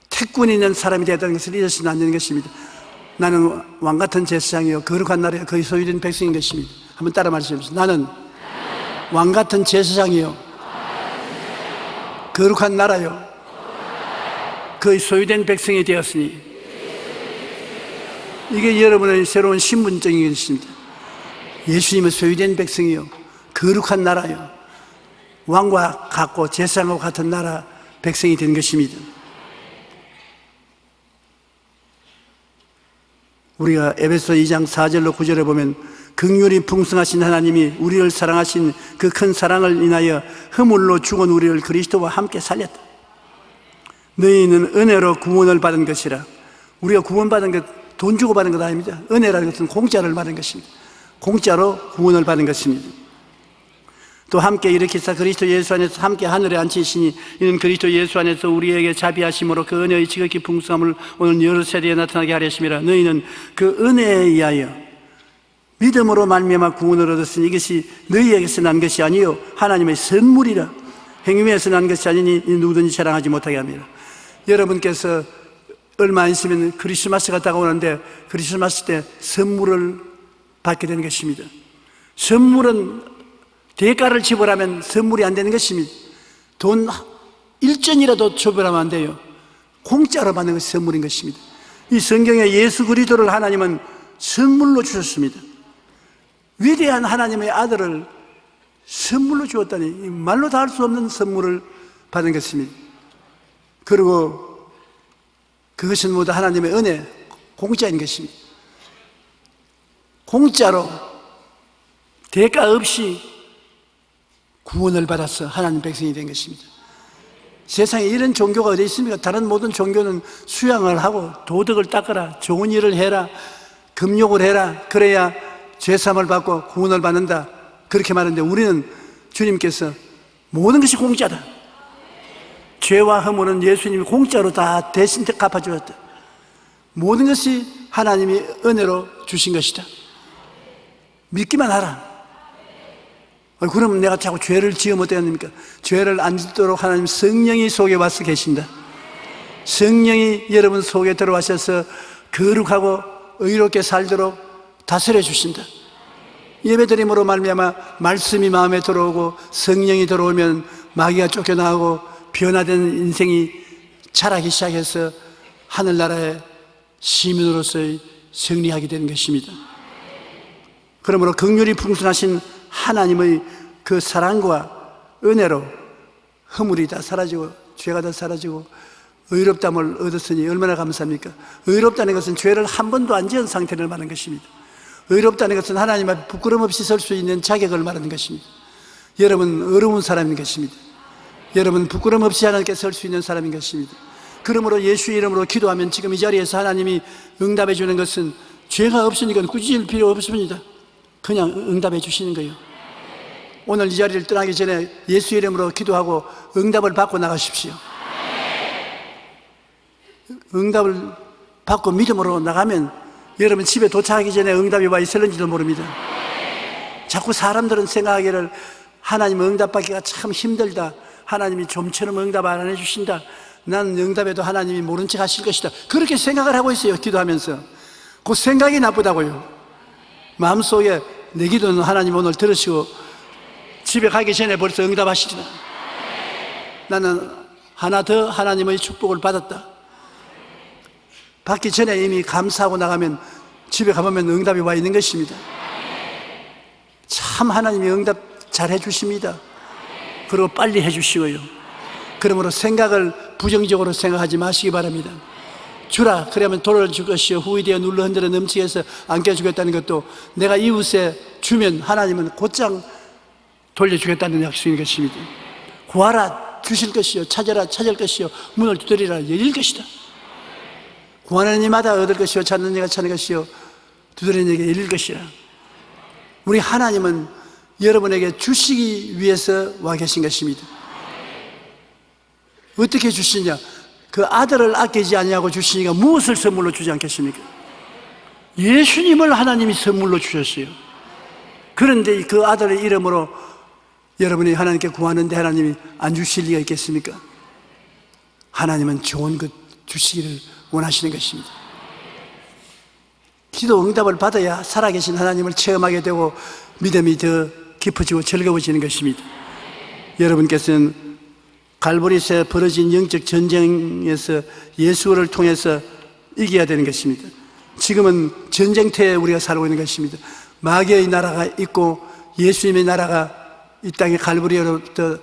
태권이 있는 사람이 되었다는 것을 잊어서는 안 되는 것입니다. 나는 왕같은 제사장이요 거룩한 나라에 거의 소유된 백성인 것입니다. 한번 따라 말씀해보세요. 나는 왕같은 제사장이요 거룩한 나라요 거의 소유된 백성이 되었으니, 이게 여러분의 새로운 신분적인 것입니다. 예수님은 소유된 백성이요 거룩한 나라요 왕과 같고 제사장과 같은 나라 백성이 된 것입니다. 우리가 에베소 2장 4절로 9절에 보면 긍휼이 풍성하신 하나님이 우리를 사랑하신 그 큰 사랑을 인하여 허물로 죽은 우리를 그리스도와 함께 살렸다. 너희는 은혜로 구원을 받은 것이라. 우리가 구원받은 것 돈 주고 받은 것 아닙니다. 은혜라는 것은 공짜를 받은 것입니다. 공짜로 구원을 받은 것입니다. 또 함께 일으키사 그리스도 예수 안에서 함께 하늘에 앉히시니 이는 그리스도 예수 안에서 우리에게 자비하심으로 그 은혜의 지극히 풍성함을 오늘 여러 세대에 나타나게 하렸습니다. 너희는 그 은혜에 의하여 믿음으로 말미암아 구원을 얻었으니 이것이 너희에게서 난 것이 아니요 하나님의 선물이라. 행위에서 난 것이 아니니 누구든지 자랑하지 못하게 합니다. 여러분께서 얼마 안 있으면 크리스마스가 다가오는데 크리스마스 때 선물을 받게 되는 것입니다. 선물은 대가를 지불하면 선물이 안 되는 것입니다. 돈 1전이라도 지불하면 안 돼요. 공짜로 받는 것이 선물인 것입니다. 이 성경에 예수 그리스도를 하나님은 선물로 주셨습니다. 위대한 하나님의 아들을 선물로 주었다니 말로 다 할 수 없는 선물을 받은 것입니다. 그리고 그것은 모두 하나님의 은혜, 공짜인 것입니다. 공짜로 대가 없이 구원을 받아서 하나님 백성이 된 것입니다. 세상에 이런 종교가 어디 있습니까? 다른 모든 종교는 수양을 하고 도덕을 닦아라, 좋은 일을 해라, 금욕을 해라, 그래야 죄사함을 받고 구원을 받는다, 그렇게 말하는데 우리는 주님께서 모든 것이 공짜다. 죄와 허물은 예수님이 공짜로 다 대신 갚아주었다. 모든 것이 하나님이 은혜로 주신 것이다. 믿기만 하라. 그러면 내가 자꾸 죄를 지으면 어떻게 합니까? 죄를 안 짓도록 하나님 성령이 속에 와서 계신다. 성령이 여러분 속에 들어와셔서 거룩하고 의롭게 살도록 다스려 주신다. 예배드림으로 말미암아 말씀이 마음에 들어오고 성령이 들어오면 마귀가 쫓겨나고 변화된 인생이 자라기 시작해서 하늘나라의 시민으로서의 승리하게 되는 것입니다. 그러므로 긍휼이 풍성하신 하나님의 그 사랑과 은혜로 허물이 다 사라지고 죄가 다 사라지고 의롭담을 얻었으니 얼마나 감사합니까? 의롭다는 것은 죄를 한 번도 안 지은 상태를 말하는 것입니다. 의롭다는 것은 하나님 앞에 부끄럼 없이 설 수 있는 자격을 말하는 것입니다. 여러분 어려운 사람인 것입니다. 여러분 부끄럼 없이 하나님께 설 수 있는 사람인 것입니다. 그러므로 예수 이름으로 기도하면 지금 이 자리에서 하나님이 응답해 주는 것은 죄가 없으니까 꾸짖을 필요 없습니다. 그냥 응답해 주시는 거예요. 오늘 이 자리를 떠나기 전에 예수 이름으로 기도하고 응답을 받고 나가십시오. 응답을 받고 믿음으로 나가면 여러분 집에 도착하기 전에 응답이 와 있을는지도 모릅니다. 자꾸 사람들은 생각하기를 하나님 응답받기가 참 힘들다, 하나님이 좀처럼 응답 안 해주신다, 나는 응답해도 하나님이 모른 척 하실 것이다, 그렇게 생각을 하고 있어요. 기도하면서. 그 생각이 나쁘다고요. 마음속에 내 기도는 하나님 오늘 들으시고 집에 가기 전에 벌써 응답하시리라. 나는 하나 더 하나님의 축복을 받았다. 받기 전에 이미 감사하고 나가면 집에 가보면 응답이 와 있는 것입니다. 참 하나님이 응답 잘 해주십니다. 그리고 빨리 해주시고요. 그러므로 생각을 부정적으로 생각하지 마시기 바랍니다. 주라 그러면 돌아줄 것이요 후이되어 눌러 흔들어 넘치게 해서 안겨주겠다는 것도 내가 이웃에 주면 하나님은 곧장 돌려주겠다는 약속인 것입니다. 구하라 주실 것이요 찾아라 찾을 것이요 문을 두드리라 열릴 것이다. 구하는 이마다 얻을 것이요 찾는 이가 찾는 것이요 두드리는 이에게 열릴 것이라. 우리 하나님은 여러분에게 주시기 위해서 와 계신 것입니다. 어떻게 주시냐? 그 아들을 아끼지 아니하고 주시니까 무엇을 선물로 주지 않겠습니까? 예수님을 하나님이 선물로 주셨어요. 그런데 그 아들의 이름으로 여러분이 하나님께 구하는데 하나님이 안 주실 리가 있겠습니까? 하나님은 좋은 것 주시기를 원하시는 것입니다. 기도 응답을 받아야 살아계신 하나님을 체험하게 되고 믿음이 더 깊어지고 즐거워지는 것입니다. 여러분께서는 갈보리에서 벌어진 영적 전쟁에서 예수를 통해서 이겨야 되는 것입니다. 지금은 전쟁터에 우리가 살고 있는 것입니다. 마귀의 나라가 있고 예수님의 나라가 이 땅에 갈보리로부터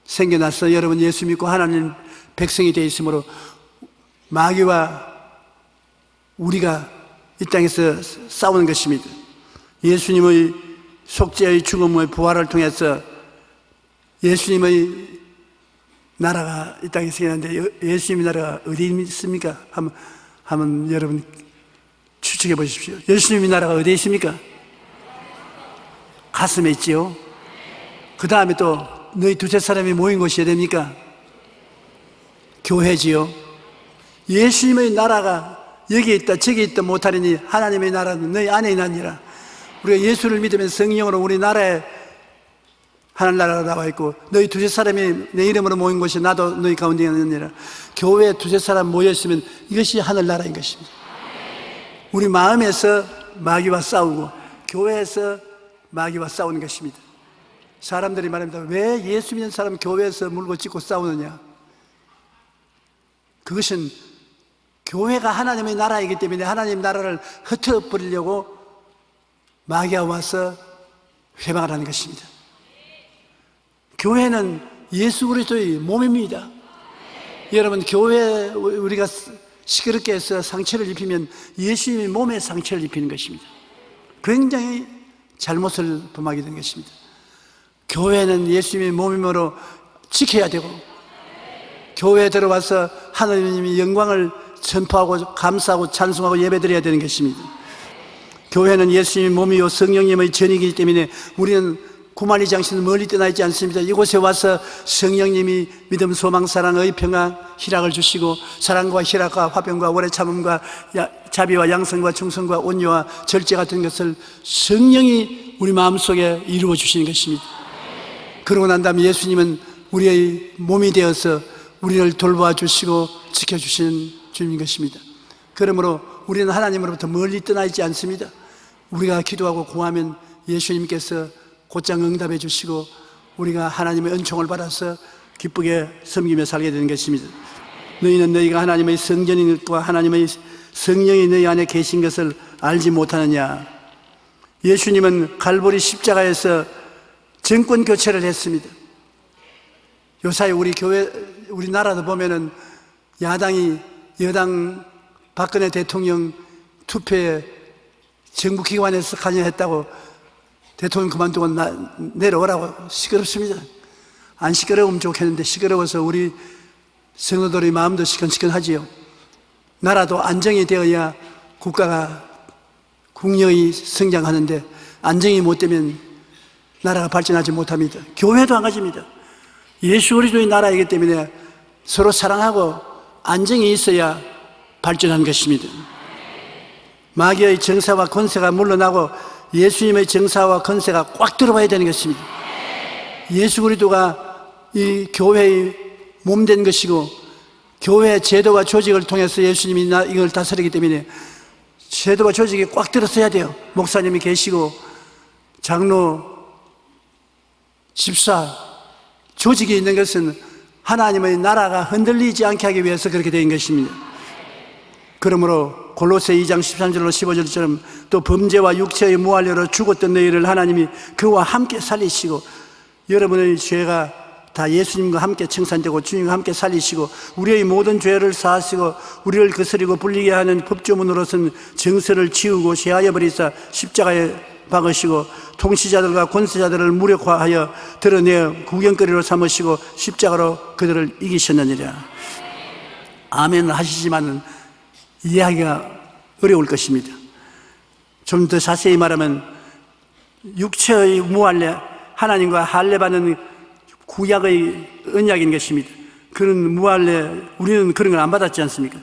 생겨나서 여러분 예수 믿고 하나님 백성이 되어 있으므로 마귀와 우리가 이 땅에서 싸우는 것입니다. 예수님의 속죄의 죽음의 부활을 통해서 예수님의 나라가 이 땅에 생겼는데 예수님의 나라가 어디 있습니까? 한번 여러분 추측해 보십시오. 예수님의 나라가 어디에 있습니까? 가슴에 있지요. 그 다음에 또 너희 두세 사람이 모인 곳이 어디입니까? 교회지요. 예수님의 나라가 여기 있다 저기 있다 못하리니 하나님의 나라는 너희 안에 있느니라. 우리가 예수를 믿으면 성령으로 우리 나라에 하늘나라가 나와 있고 너희 두세 사람이 내 이름으로 모인 곳이 나도 너희 가운데 있느니라. 교회에 두세 사람 모였으면 이것이 하늘나라인 것입니다. 우리 마음에서 마귀와 싸우고 교회에서 마귀와 싸우는 것입니다. 사람들이 말합니다. 왜 예수 믿는 사람 교회에서 물고 찢고 싸우느냐? 그것은 교회가 하나님의 나라이기 때문에 하나님 나라를 흩어버리려고 마귀가 와서 회방을 하는 것입니다. 교회는 예수 그리스도의 몸입니다. 여러분 교회 우리가 시끄럽게 해서 상처를 입히면 예수님의 몸에 상처를 입히는 것입니다. 굉장히 잘못을 범하게 된 것입니다. 교회는 예수님의 몸이므로 지켜야 되고 교회에 들어와서 하나님의 영광을 전파하고 감사하고 찬송하고 예배드려야 되는 것입니다. 교회는 예수님의 몸이요 성령님의 전이기 때문에 우리는 구만리 장신은 멀리 떠나 있지 않습니다. 이곳에 와서 성령님이 믿음, 소망, 사랑, 의평화, 희락을 주시고 사랑과 희락과 화평과 오래 참음과 자비와 양성과 충성과 온유와 절제 같은 것을 성령이 우리 마음속에 이루어 주시는 것입니다. 그러고 난 다음에 예수님은 우리의 몸이 되어서 우리를 돌보아 주시고 지켜주시는 주님인 것입니다. 그러므로 우리는 하나님으로부터 멀리 떠나 있지 않습니다. 우리가 기도하고 구하면 예수님께서 곧장 응답해 주시고 우리가 하나님의 은총을 받아서 기쁘게 섬기며 살게 되는 것입니다. 너희는 너희가 하나님의 성전인 것과 하나님의 성령이 너희 안에 계신 것을 알지 못하느냐? 예수님은 갈보리 십자가에서 정권 교체를 했습니다. 요사이 우리 교회, 우리나라도 보면은 야당이 여당 박근혜 대통령 투표에 정부 기관에서 관여했다고 대통령 그만두고 내려오라고 시끄럽습니다. 안 시끄러우면 좋겠는데 시끄러워서 우리 성도들의 마음도 시큰시큰하지요. 나라도 안정이 되어야 국가가 국력이 성장하는데 안정이 못 되면 나라가 발전하지 못합니다. 교회도 안 가집니다. 예수 그리스도의 나라이기 때문에 서로 사랑하고 안정이 있어야 발전하는 것입니다. 마귀의 정사와 권세가 물러나고 예수님의 정사와 권세가 꽉 들어와야 되는 것입니다. 예수 그리스도가 이 교회의 몸 된 것이고 교회의 제도와 조직을 통해서 예수님이 이걸 다스리기 때문에 제도와 조직이 꽉 들었어야 돼요. 목사님이 계시고 장로, 집사, 조직이 있는 것은 하나님의 나라가 흔들리지 않게 하기 위해서 그렇게 된 것입니다. 그러므로 골로새 2장 13절로 15절처럼 또 범죄와 육체의 무활료로 죽었던 너희를 하나님이 그와 함께 살리시고 여러분의 죄가 다 예수님과 함께 청산되고 주님과 함께 살리시고 우리의 모든 죄를 사하시고 우리를 거스리고 불리게 하는 법조문으로서는 정서를 지우고 제하여 버리사 십자가에 박으시고 통치자들과 권세자들을 무력화하여 드러내어 구경거리로 삼으시고 십자가로 그들을 이기셨느니라. 아멘 하시지만은 이해하기가 어려울 것입니다. 좀 더 자세히 말하면 육체의 무할례, 하나님과 할례받는 구약의 언약인 것입니다. 그런 무할례, 우리는 그런 걸 안 받았지 않습니까?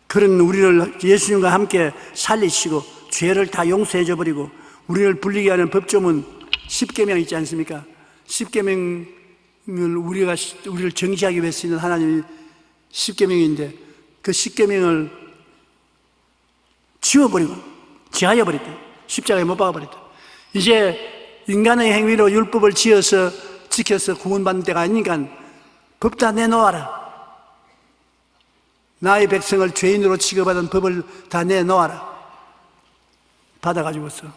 그런 우리를 예수님과 함께 살리시고 죄를 다 용서해 줘 버리고 우리를 불리게 하는 법조문 10계명 있지 않습니까? 10계명을 우리를 정지하기 위해서 쓰는 하나님이 10계명인데 그 10계명을 지워버리고 지하여버렸다. 십자가에 못 박아버렸다. 이제 인간의 행위로 율법을 지어서 지켜서 구원받는 때가 아니니까 법 다 내놓아라. 나의 백성을 죄인으로 취급하던 법을 다 내놓아라. 받아가지고서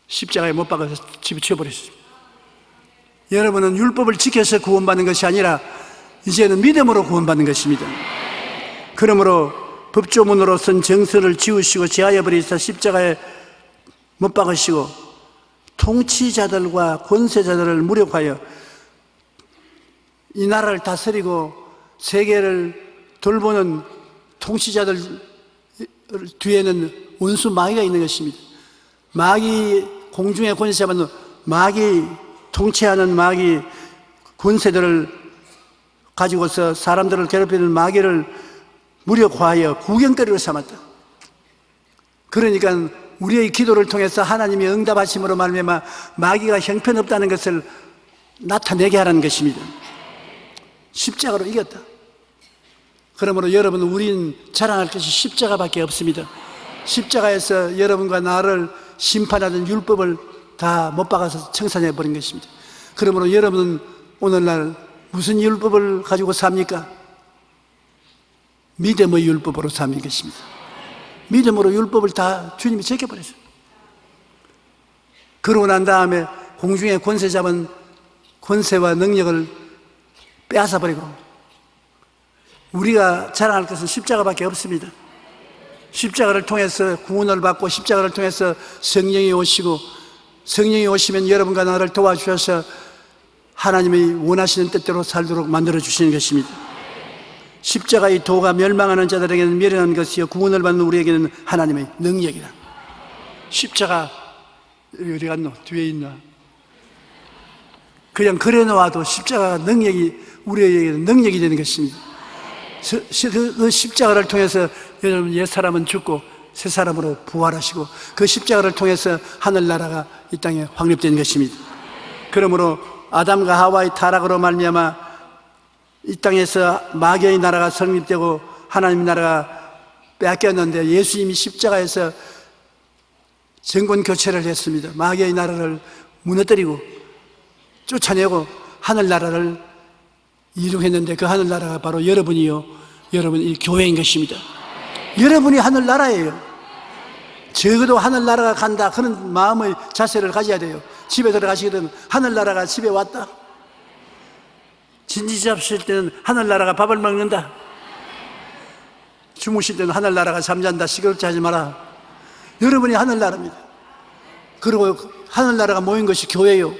십자가에 못 박아서 집어치워버렸습니다. 여러분은 율법을 지켜서 구원받는 것이 아니라 이제는 믿음으로 구원받는 것입니다. 그러므로 법조문으로 쓴 정서를 지우시고 제하여버리사 십자가에 못 박으시고 통치자들과 권세자들을 무력하여 이 나라를 다스리고 세계를 돌보는 통치자들 뒤에는 원수 마귀가 있는 것입니다. 마귀, 공중의 권세 잡은 마귀, 통치하는 마귀 권세들을 가지고서 사람들을 괴롭히는 마귀를 무력화하여 구경거리로 삼았다. 그러니까 우리의 기도를 통해서 하나님이 응답하심으로 말미암아 마귀가 형편없다는 것을 나타내게 하라는 것입니다. 십자가로 이겼다. 그러므로 여러분, 우린 자랑할 것이 십자가밖에 없습니다. 십자가에서 여러분과 나를 심판하던 율법을 다 못 박아서 청산해 버린 것입니다. 그러므로 여러분은 오늘날 무슨 율법을 가지고 삽니까? 믿음의 율법으로 사는 것입니다. 믿음으로 율법을 다 주님이 제껴버렸어요. 그러고 난 다음에 공중의 권세 잡은 권세와 능력을 빼앗아버리고 우리가 자랑할 것은 십자가밖에 없습니다. 십자가를 통해서 구원을 받고 십자가를 통해서 성령이 오시고 성령이 오시면 여러분과 나를 도와주셔서 하나님이 원하시는 뜻대로 살도록 만들어 주시는 것입니다. 십자가의 도가 멸망하는 자들에게는 미련한 것이요 구원을 받는 우리에게는 하나님의 능력이다. 십자가 어디 갔노? 뒤에 있나? 그냥 그래 놓아도 십자가가 능력이 우리에게는 능력이 되는 것입니다. 그 십자가를 통해서 여러분 옛 사람은 죽고 새 사람으로 부활하시고 그 십자가를 통해서 하늘나라가 이 땅에 확립된 것입니다. 그러므로 아담과 하와의 타락으로 말미암아 이 땅에서 마귀의 나라가 성립되고 하나님의 나라가 빼앗겼는데 예수님이 십자가에서 정권 교체를 했습니다. 마귀의 나라를 무너뜨리고 쫓아내고 하늘나라를 이루했는데 그 하늘나라가 바로 여러분이요, 여러분이 교회인 것입니다. 여러분이 하늘나라예요. 적어도 하늘나라가 간다 그런 마음의 자세를 가져야 돼요. 집에 들어가시게 되면 하늘나라가 집에 왔다. 진지 잡실 때는 하늘나라가 밥을 먹는다. 주무실 때는 하늘나라가 잠잔다. 시끄럽지 하지 마라. 여러분이 하늘나라입니다. 그리고 하늘나라가 모인 것이 교회요.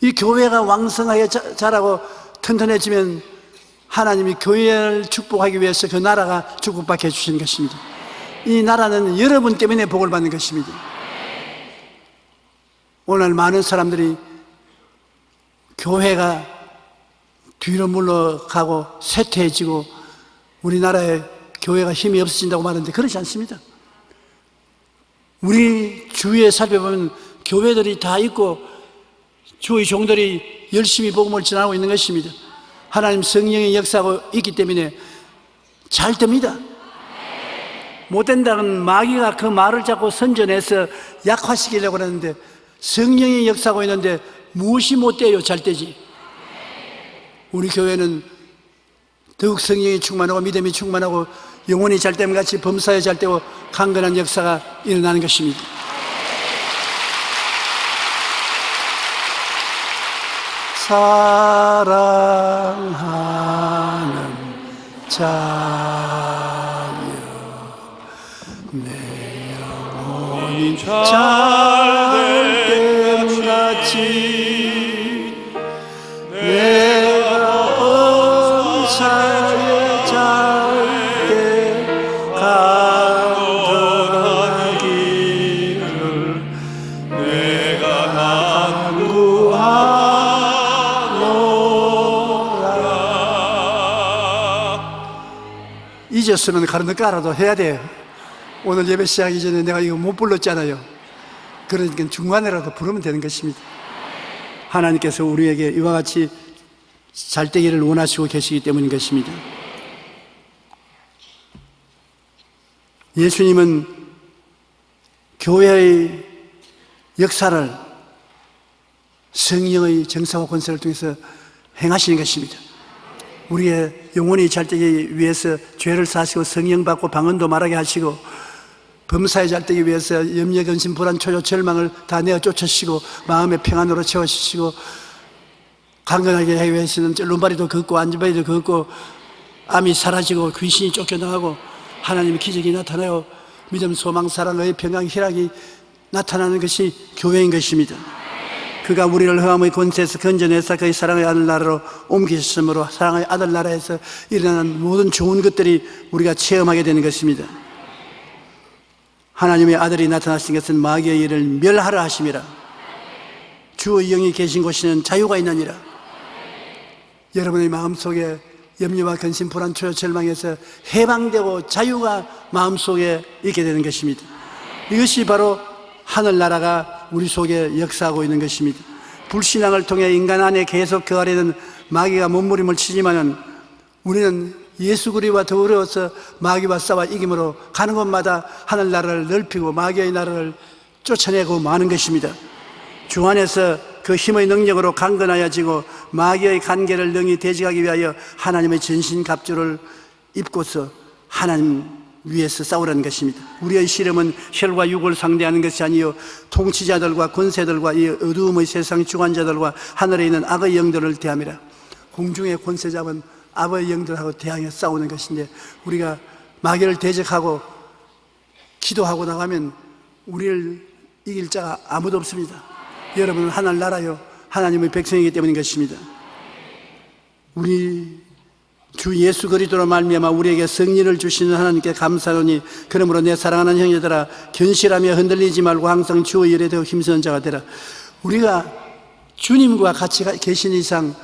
이 교회가 왕성하게 자라고 튼튼해지면 하나님이 교회를 축복하기 위해서 그 나라가 축복받게 해주시는 것입니다. 이 나라는 여러분 때문에 복을 받는 것입니다. 오늘 많은 사람들이 교회가 뒤로 물러가고 쇠퇴해지고 우리나라에 교회가 힘이 없어진다고 말하는데 그렇지 않습니다. 우리 주위에 살펴보면 교회들이 다 있고 주의 종들이 열심히 복음을 전하고 있는 것입니다. 하나님 성령의 역사하고 있기 때문에 잘 됩니다. 못된다는 마귀가 그 말을 자꾸 선전해서 약화시키려고 하는데 성령의 역사하고 있는데 무엇이 못돼요? 잘 되지. 우리 교회는 더욱 성령이 충만하고 믿음이 충만하고 영혼이 잘 됨 같이 범사에 잘 되고 강건한 역사가 일어나는 것입니다. 사랑하는 자여 내 영혼이 잘됨 같이 내가 범사에 잘때 간절하기를 내가 잊었으면 가르쳐 깔아도 해야 돼요. 오늘 예배 시작하기 전에 내가 이거 못 불렀잖아요. 그러니까 중간에라도 부르면 되는 것입니다. 하나님께서 우리에게 이와 같이 잘 되기를 원하시고 계시기 때문인 것입니다. 예수님은 교회의 역사를 성령의 정사와 권세를 통해서 행하시는 것입니다. 우리의 영혼이 잘 되기 위해서 죄를 사시고 성령 받고 방언도 말하게 하시고 범사에 잘 되기 위해서 염려, 근심, 불안, 초조, 절망을 다 내어 쫓으시고 마음의 평안으로 채워주시고 강건하게 하기 위해서는 lum바리도 걷고 안전바리도 걷고 암이 사라지고 귀신이 쫓겨나가고 하나님의 기적이 나타나요. 믿음, 소망, 사랑, 의 평강, 희락이 나타나는 것이 교회인 것입니다. 그가 우리를 흑암의 권세에서 건져내서 그의 사랑의 아들 나라로 옮기셨으므로 사랑의 아들 나라에서 일어나는 모든 좋은 것들이 우리가 체험하게 되는 것입니다. 하나님의 아들이 나타나신 것은 마귀의 일을 멸하라 하심이라. 주의 영이 계신 곳에는 자유가 있느니라. 여러분의 마음속에 염려와 근심, 불안, 초조, 절망에서 해방되고 자유가 마음속에 있게 되는 것입니다. 이것이 바로 하늘나라가 우리 속에 역사하고 있는 것입니다. 불신앙을 통해 인간 안에 계속 거하려는 마귀가 몸부림을 치지만은 우리는 예수 그리스도와 더불어서 마귀와 싸워 이김으로 가는 곳마다 하늘나라를 넓히고 마귀의 나라를 쫓아내고 마는 것입니다. 주 안에서 그 힘의 능력으로 강건하여지고 마귀의 간계를 능히 대적하기 위하여 하나님의 전신갑주를 입고서 하나님 위에서 싸우라는 것입니다. 우리의 씨름은 혈과 육을 상대하는 것이 아니요 통치자들과 권세들과 이 어두움의 세상 주관자들과 하늘에 있는 악의 영들을 대함이라. 공중의 권세 잡은 악의 영들하고 대항해 싸우는 것인데 우리가 마귀를 대적하고 기도하고 나가면 우리를 이길 자가 아무도 없습니다. 여러분은 하늘나라요 하나님의 백성이기 때문인 것입니다. 우리 주 예수 그리스도로 말미암아 우리에게 승리를 주시는 하나님께 감사하노니 그러므로 내 사랑하는 형제들아 견실하며 흔들리지 말고 항상 주의 일에 더 힘쓰는 자가 되라. 우리가 주님과 같이 계신 이상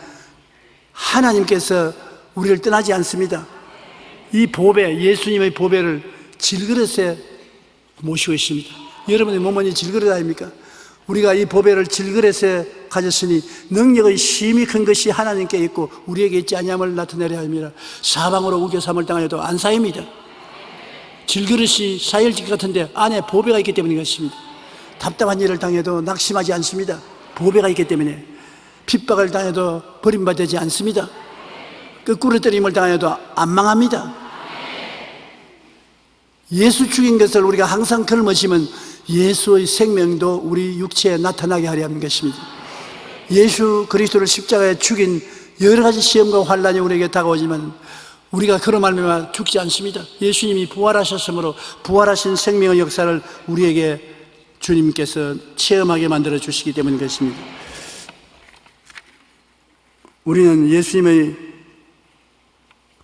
하나님께서 우리를 떠나지 않습니다. 이 보배, 예수님의 보배를 질그릇에 모시고 있습니다. 여러분의 몸은 이 질그릇 아닙니까? 우리가 이 보배를 질그릇에 가졌으니 능력의 심히 큰 것이 하나님께 있고 우리에게 있지 아니함을 나타내려 합니다. 사방으로 우겨 삼을 당하여도 안 쌓입니다. 질그릇이 쌓일 것 같은데 안에 보배가 있기 때문인 것입니다. 답답한 일을 당해도 낙심하지 않습니다. 보배가 있기 때문에. 핍박을 당해도 버림받지 않습니다. 거꾸로 때림을 당해도 안 망합니다. 예수 죽인 것을 우리가 항상 걸머시면 예수의 생명도 우리 육체에 나타나게 하려 하는 것입니다. 예수 그리스도를 십자가에 죽인 여러 가지 시험과 환난이 우리에게 다가오지만 우리가 그로 말미암아 죽지 않습니다. 예수님이 부활하셨으므로 부활하신 생명의 역사를 우리에게 주님께서 체험하게 만들어 주시기 때문인 것입니다. 우리는 예수님의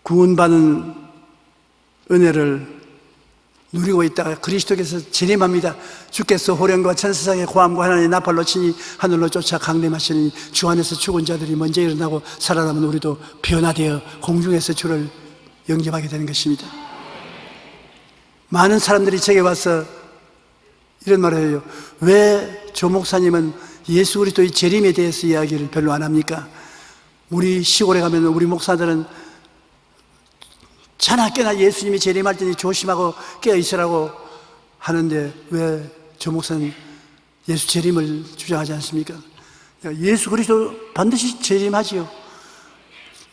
구원받은 은혜를 누리고 있다가 그리스도께서 재림합니다. 주께서 호련과 천세상의 고함과 하나님의 나팔로 치니 하늘로 쫓아 강림하시니 주 안에서 죽은 자들이 먼저 일어나고 살아남은 우리도 변화되어 공중에서 주를 영접하게 되는 것입니다. 많은 사람들이 제게 와서 이런 말을 해요. 왜 조 목사님은 예수 그리스도의 재림에 대해서 이야기를 별로 안 합니까? 우리 시골에 가면 우리 목사들은 자나 깨나 예수님이 재림할 때니 조심하고 깨어있으라고 하는데 왜 조 목사는 예수 재림을 주장하지 않습니까? 예수 그리스도 반드시 재림하지요.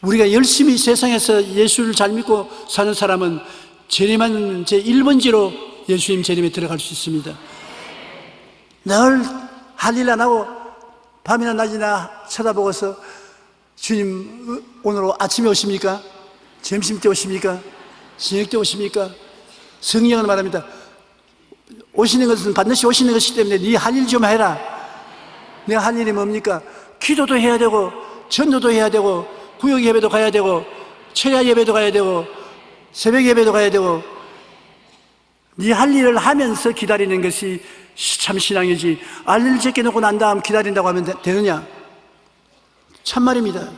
우리가 열심히 세상에서 예수를 잘 믿고 사는 사람은 재림하는 제 1번지로 예수님 재림에 들어갈 수 있습니다. 늘 할 일 안 하고 밤이나 낮이나 쳐다보고서 주님 오늘 아침에 오십니까? 점심 때 오십니까? 저녁 때 오십니까? 성령은 말합니다. 오시는 것은 반드시 오시는 것이기 때문에 네 할 일 좀 해라. 내가 할 일이 뭡니까? 기도도 해야 되고 전도도 해야 되고 구역 예배도 가야 되고 철야 예배도 가야 되고 새벽 예배도 가야 되고 네 할 일을 하면서 기다리는 것이 참 신앙이지. 알 일 제껴놓고 난 다음 기다린다고 하면 되느냐? 참말입니다.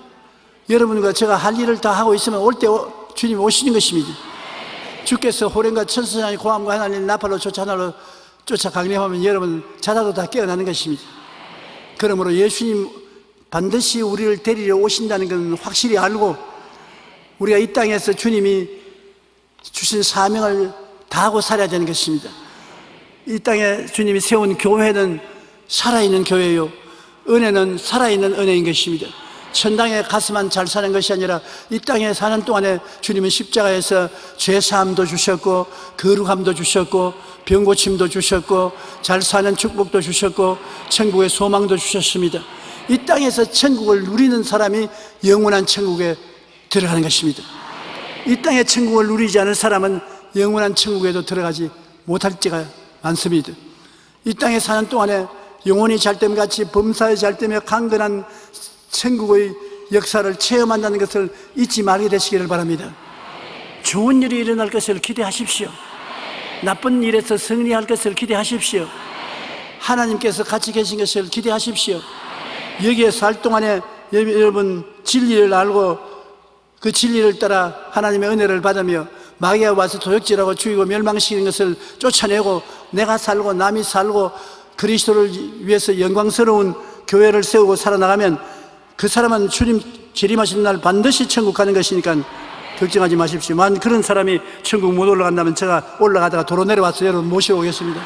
여러분과 제가 할 일을 다 하고 있으면 올 때 주님이 오시는 것입니다. 주께서 호련과 천사장의 고함과 하나님 나팔로 쫓아 하늘로 쫓아 강림하면 여러분 자다도 다 깨어나는 것입니다. 그러므로 예수님 반드시 우리를 데리러 오신다는 것은 확실히 알고 우리가 이 땅에서 주님이 주신 사명을 다하고 살아야 되는 것입니다. 이 땅에 주님이 세운 교회는 살아있는 교회요, 은혜는 살아있는 은혜인 것입니다. 천당에 가서만 잘 사는 것이 아니라 이 땅에 사는 동안에 주님은 십자가에서 죄사함도 주셨고 거룩함도 주셨고 병고침도 주셨고 잘 사는 축복도 주셨고 천국의 소망도 주셨습니다. 이 땅에서 천국을 누리는 사람이 영원한 천국에 들어가는 것입니다. 이 땅의 천국을 누리지 않은 사람은 영원한 천국에도 들어가지 못할 때가 많습니다. 이 땅에 사는 동안에 영혼이 잘됨같이 범사에 잘되며 강건한 천국의 역사를 체험한다는 것을 잊지 말게 되시기를 바랍니다. 좋은 일이 일어날 것을 기대하십시오. 나쁜 일에서 승리할 것을 기대하십시오. 하나님께서 같이 계신 것을 기대하십시오. 여기에 살 동안에 여러분 진리를 알고 그 진리를 따라 하나님의 은혜를 받으며 마귀가 와서 도적질하고 죽이고 멸망시키는 것을 쫓아내고 내가 살고 남이 살고 그리스도를 위해서 영광스러운 교회를 세우고 살아나가면 그 사람은 주님 재림하시는 날 반드시 천국 가는 것이니까 걱정하지 마십시오. 만 그런 사람이 천국 못 올라간다면 제가 올라가다가 도로 내려와서 여러분 모시고 오겠습니다.